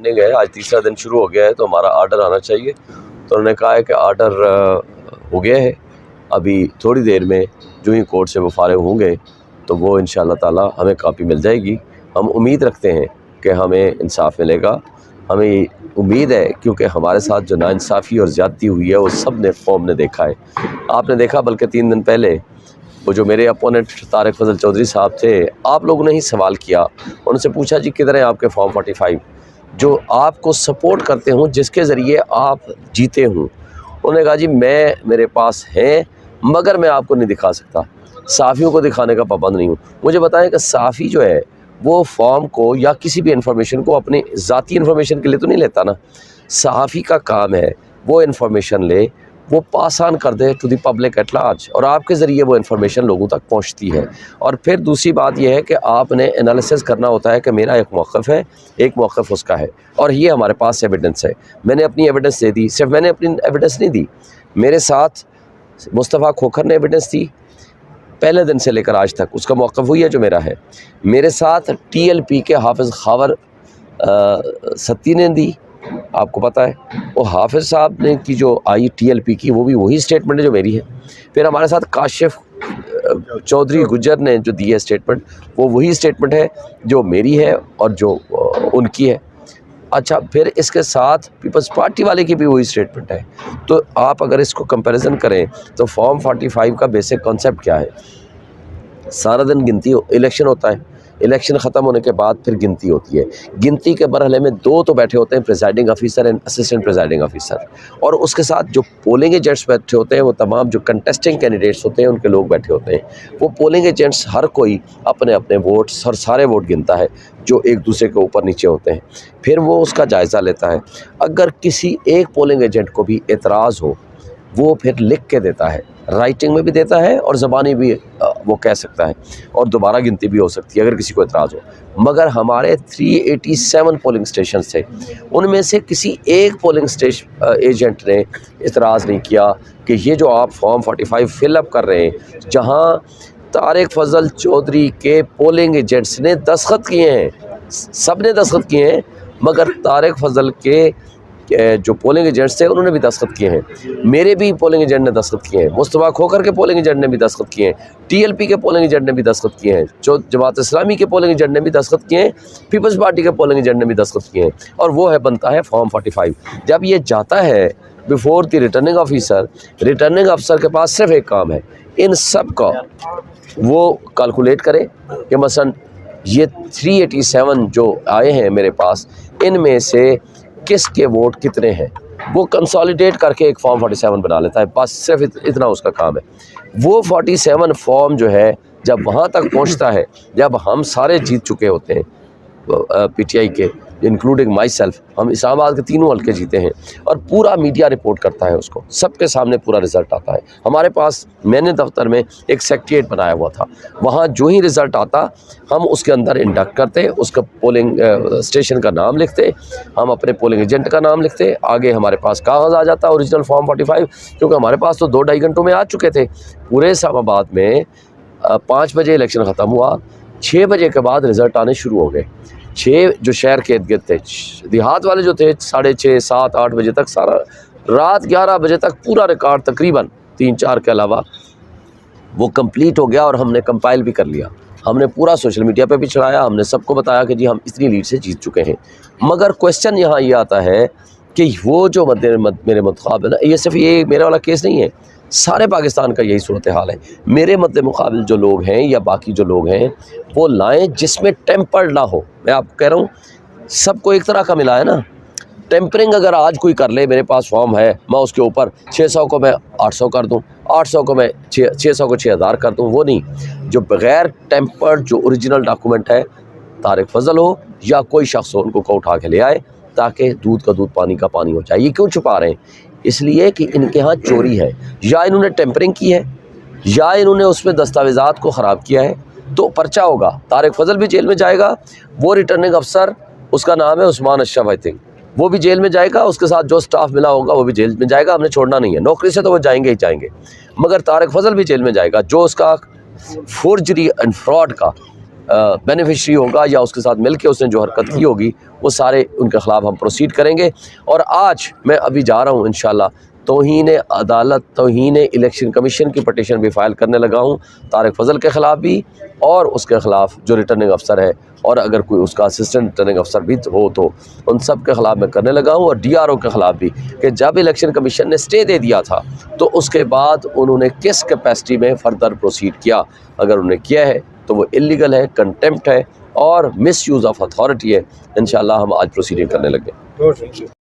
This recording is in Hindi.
नहीं गए, आज तीसरा दिन शुरू हो गया है तो हमारा आर्डर आना चाहिए। तो उन्होंने कहा है कि आर्डर हो गया है, अभी थोड़ी देर में जो ही कोर्ट से वो फारिग होंगे तो वो इंशाअल्लाह ताला हमें कापी मिल जाएगी। हम उम्मीद रखते हैं कि हमें इंसाफ मिलेगा, हमें उम्मीद है, क्योंकि हमारे साथ जो नाइंसाफ़ी और ज़्यादती हुई है वो सब ने कौम ने देखा है। आपने देखा बल्कि 3 दिन पहले वो जो मेरे अपोनेंट तारिक फजल चौधरी साहब थे, आप लोगों ने ही सवाल किया, उनसे पूछा जी किधर हैं आपके फॉर्म 45 जो आपको सपोर्ट करते हों, जिसके ज़रिए आप जीते हों। उन्होंने कहा जी मेरे पास हैं मगर मैं आपको नहीं दिखा सकता, साफ़ियों को दिखाने का पाबंद नहीं हूँ। मुझे बताएं कि साफ़ी जो है वो फॉर्म को या किसी भी इन्फॉर्मेशन को अपनी ज़ाती इन्फॉर्मेशन के लिए तो नहीं लेता ना। सहाफ़ी का काम है वो इन्फॉर्मेशन ले, वो पास ऑन कर दे to the public at large, और आपके ज़रिए वो इन्फॉर्मेशन लोगों तक पहुंचती है। और फिर दूसरी बात यह है कि आपने एनालिसिस करना होता है कि मेरा एक मौक़िफ़ है, एक मौक़िफ़ उसका है, और ये हमारे पास एविडेंस है। मैंने अपनी एविडेंस दे दी, सिर्फ मैंने अपनी एविडेंस नहीं दी, मेरे साथ मुस्तफ़ा खोखर ने एविडेंस दी पहले दिन से लेकर आज तक, उसका मौक़िफ़ वही है जो मेरा है। मेरे साथ TLP के हाफिज़ खावर सत्ती ने दी, आपको पता है, वो हाफिज़ साहब ने की जो आई TLP की, वो भी वही स्टेटमेंट है जो मेरी है। फिर हमारे साथ काशिफ चौधरी गुज्जर ने जो दी है स्टेटमेंट, वो वही स्टेटमेंट है जो मेरी है और जो उनकी है। अच्छा, फिर इसके साथ पीपल्स पार्टी वाले की भी वही स्टेटमेंट है। तो आप अगर इसको कंपैरिजन करें तो फॉर्म 45 का बेसिक कॉन्सेप्ट क्या है? सारा दिन गिनती इलेक्शन होता है, इलेक्शन ख़त्म होने के बाद फिर गिनती होती है। गिनती के मरहले में 2 तो बैठे होते हैं, presiding officer and assistant presiding officer, और उसके साथ जो पोलिंग एजेंट्स बैठे होते हैं, वो तमाम जो कंटेस्टिंग कैंडिडेट्स होते हैं उनके लोग बैठे होते हैं। वो पोलिंग एजेंट्स हर कोई अपने अपने वोट्स और सारे वोट गिनता है जो एक दूसरे के ऊपर नीचे होते हैं, फिर वो उसका जायज़ा लेता है। अगर किसी एक पोलिंग एजेंट को भी एतराज़ हो, वो फिर लिख के देता है, राइटिंग में भी देता है और ज़बानी भी वो कह सकता है, और दोबारा गिनती भी हो सकती है अगर किसी को एतराज़ हो। मगर हमारे 387 पोलिंग स्टेशन थे, उनमें से किसी एक पोलिंग एजेंट ने एतराज़ नहीं किया कि ये जो आप फॉर्म 45 फिलअप कर रहे हैं, जहाँ तारिक फजल चौधरी के पोलिंग एजेंट्स ने दस्तखत किए हैं, सब ने दस्तखत किए हैं, मगर तारिक फजल के जो पोलिंग एजेंट्स थे उन्होंने भी दस्तखत किए हैं, मेरे भी पोलिंग एजेंट ने दस्तखत किए हैं, मुस्तफ़ा खोखर के पोलिंग एजेंट ने भी दस्तखत किए हैं, TLP के पोलिंग एजेंट ने भी दस्तखत किए हैं, जमात इस्लामी के पोलिंग एजेंट ने भी दस्तखत किए हैं, पीपल्स पार्टी के पोलिंग एजेंट ने भी दस्तखत किए हैं, और वो है बनता है फॉर्म 45। जब ये जाता है before the returning officer, returning अफसर के पास सिर्फ एक काम है, इन सब का वो कैलकुलेट करे कि मसलन ये 387 जो आए हैं मेरे पास, इनमें से किसके वोट कितने हैं, वो कंसोलिडेट करके एक फॉर्म 47 बना लेता है, बस सिर्फ इतना उसका काम है। वो 47 फॉर्म जो है जब वहाँ तक पहुँचता है, जब हम सारे जीत चुके होते हैं, PTI के इंक्लूडिंग माई सेल्फ, हम इस्लामाबाद के 3 हल्के जीते हैं, और पूरा मीडिया रिपोर्ट करता है उसको, सबके सामने पूरा रिज़ल्ट आता है। हमारे पास मैंने दफ्तर में एक सेक्रेटेरिएट बनाया हुआ था, वहाँ जो ही रिज़ल्ट आता हम उसके अंदर इंडक्ट करते, उसका पोलिंग स्टेशन का नाम लिखते, हम अपने पोलिंग एजेंट का नाम लिखते, आगे हमारे पास कागज़ आ जाता ओरिजिनल फॉर्म 45, क्योंकि हमारे पास तो 2-2.5 घंटों में आ चुके थे। पूरे इस्लामाबाद में 5 बजे इलेक्शन ख़त्म हुआ, 6 बजे के बाद रिज़ल्ट आने शुरू हो गए। 6 जो शहर के इर्द-गिर्द थे, देहात वाले जो थे 6:30, 7, 8 बजे तक, सारा रात 11 बजे तक पूरा रिकॉर्ड तकरीबन 3-4 के अलावा वो कंप्लीट हो गया, और हमने कंपाइल भी कर लिया। हमने पूरा सोशल मीडिया पे भी चढ़ाया, हमने सबको बताया कि जी हम इतनी लीड से जीत चुके हैं। मगर क्वेश्चन यहाँ ये आता है कि वो जो मेरे मुकाबिल, ये सिर्फ ये मेरा वाला केस नहीं है, सारे पाकिस्तान का यही सूरत हाल है। मेरे मद्दे मुकाबिल जो लोग हैं या बाकी जो लोग हैं वो लाएं जिसमें टेम्पर्ड ना हो। मैं आपको कह रहा हूँ सबको एक तरह का मिला है ना। टेम्परिंग अगर आज कोई कर ले, मेरे पास फॉर्म है, मैं उसके ऊपर 600 को मैं 800 कर दूँ, 800 को मैं 600 को 6000 कर दूँ, वो नहीं। जो बग़ैर टेम्पर्ड जो ओरिजिनल डॉक्यूमेंट है, तारिक फजल हो या कोई शख्स हो, उनको उठा के ले आए ताकि दूध का दूध पानी का पानी हो जाए। ये क्यों छुपा रहे हैं? इसलिए कि इनके यहाँ चोरी है, या इन्होंने टेम्परिंग की है, या इन्होंने उसमें दस्तावेज़ात को ख़राब किया है, तो पर्चा होगा। तारिक फजल भी जेल में जाएगा, वो रिटर्निंग अफसर, उसका नाम है उस्मान अशरफ आई थिंक, वो भी जेल में जाएगा, उसके साथ जो स्टाफ मिला होगा वो भी जेल में जाएगा। हमने छोड़ना नहीं है, नौकरी से तो वो जाएंगे ही जाएंगे, मगर तारिक फजल भी जेल में जाएगा। जो उसका फोर्जरी एंड फ्रॉड का बेनिफिशरी होगा या उसके साथ मिलके उसने जो हरकत की होगी वो सारे उनके ख़िलाफ़ हम प्रोसीड करेंगे। और आज मैं अभी जा रहा हूँ इंशाल्लाह तौहीन अदालत, तौहीन इलेक्शन कमीशन की पटिशन भी फ़ाइल करने लगा हूँ, तारिक फ़ज़ल के ख़िलाफ़ भी और उसके ख़िलाफ़ जो रिटर्निंग अफसर है, और अगर कोई उसका असिस्टेंट रिटर्निंग अफसर भी हो तो उन सब के ख़िलाफ़ मैं करने लगा हूँ। और DRO के ख़िलाफ़ भी कि जब इलेक्शन कमीशन ने स्टे दे दिया था तो उसके बाद उन्होंने किस कैपेसिटी में फ़र्दर प्रोसीड किया। अगर उन्होंने किया है तो वो इलीगल है, कंटेम्प्ट है और मिस यूज़ ऑफ अथॉरिटी है। इंशाल्लाह हम आज प्रोसीडिंग करने लगे।